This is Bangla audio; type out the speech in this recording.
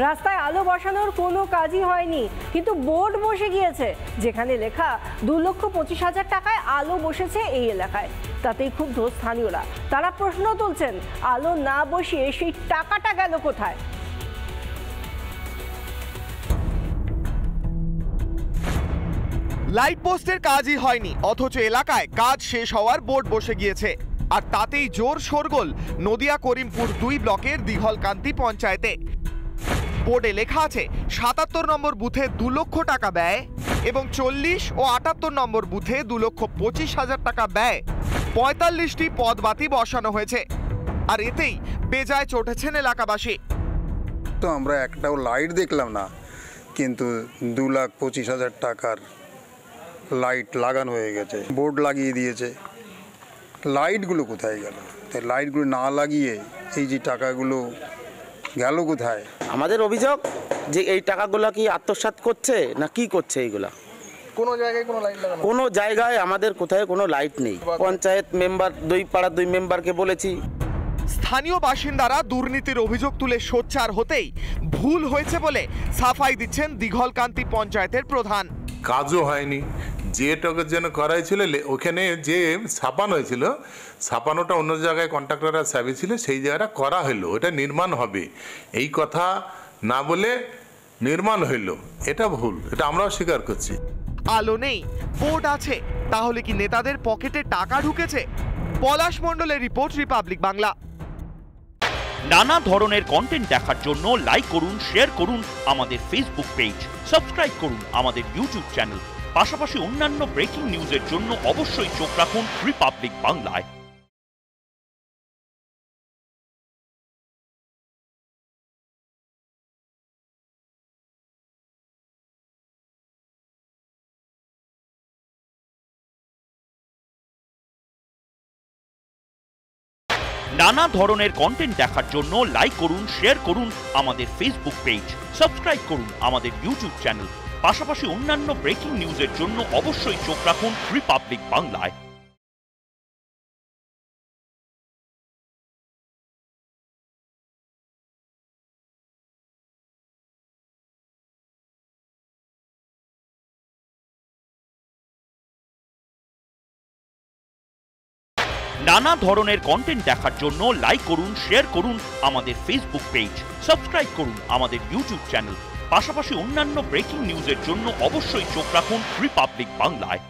রাস্তায় আলো বসানোর কোনো কাজই হয়নি, কিন্তু বোর্ড বসে গিয়েছে যেখানে লেখা 2,25,000 টাকায় আলো বসেছে এই এলাকায়। তাতেই ক্ষুব্ধ স্থানীয়রা। তারা প্রশ্ন তুলছেন, আলো না বসিয়ে সেই টাকাটা গেল কোথায়? লাইট পোস্টের কাজই হয়নি, অথচ এলাকায় কাজ শেষ হওয়ার বোর্ড বসে গিয়েছে। আর তাতেই জোর শোরগোল নদিয়া করিমপুর 2 ব্লকের দিঘলকান্তি পঞ্চায়েতে। বোর্ডে লেখা আছে 77 নম্বর বুথে 2 লক্ষ টাকা ব্যয় এবং 40 ও 78 নম্বর বুথে 2,25,000 টাকা ব্যয় 45টি পদবাতি বসানো হয়েছে। আর এতেই বেজায় চটেছেন এলাকাবাসী। তো আমরা একটাও লাইট দেখলাম না, কিন্তু 2,25,000 টাকার লাইট লাগানো হয়ে গেছে, বোর্ড লাগিয়ে দিয়েছে। লাইটগুলো কোথায় গেল? তাই লাইটগুলো না লাগিয়ে এই যে টাকাগুলো গেল কোথায়? আমাদের অভিযোগ যে এই টাকাগুলো কি আত্মসাৎ করছে না কি করছে এইগুলা। কোনো জায়গায় আমাদের কোথায় কোনো লাইট নেই। পঞ্চায়েত মেম্বার 2 পাড়ার 2 মেম্বারকে বলেছি। স্থানীয় বাসিন্দারা দুর্নীতির অভিযোগ তুলে সোচ্চার হতেই ভুল হয়েছে বলে সাফাই দিচ্ছেন দিঘলকান্তি পঞ্চায়েতের প্রধান। কাজও হয়নি, যে টাকার জন্য করা হয়েছিল ওখানে যে ছাপানো হয়েছিল, ছাপানোটা অন্য জায়গায় কন্ট্রাক্টররা ছাপিয়েছিল, সেই জায়গাটা করা হলো, ওটা নির্মাণ হবে এই কথা না বলে নির্মাণ হইল, এটা ভুল, এটা আমরাও স্বীকার করছি। আলো নেই, বোর্ড আছে, তাহলে কি নেতাদের পকেটে টাকা ঢুকেছে? পলাশ মণ্ডলের রিপোর্ট, রিপাবলিক বাংলা। নানা ধরনের কন্টেন্ট দেখার জন্য লাইক করুন, শেয়ার করুন আমাদের ফেসবুক পেজ, সাবস্ক্রাইব করুন আমাদের ইউটিউব চ্যানেল। পাশাপাশি অন্যান্য ব্রেকিং নিউজের জন্য অবশ্যই চোখ রাখুন রিপাবলিক বাংলায়। নানা ধরনের কন্টেন্ট দেখার জন্য লাইক করুন, শেয়ার করুন আমাদের ফেসবুক পেজ, সাবস্ক্রাইব করুন আমাদের ইউটিউব চ্যানেল। পাশাপাশি অন্যান্য ব্রেকিং নিউজের জন্য অবশ্যই চোখ রাখুন রিপাবলিক বাংলায়। নানা ধরনের কন্টেন্ট দেখার জন্য লাইক করুন, শেয়ার করুন আমাদের ফেসবুক পেজ, সাবস্ক্রাইব করুন আমাদের ইউটিউব চ্যানেল। পাশাপাশি অন্যান্য ব্রেকিং নিউজের জন্য অবশ্যই চোখ রাখুন রিপাবলিক বাংলায়।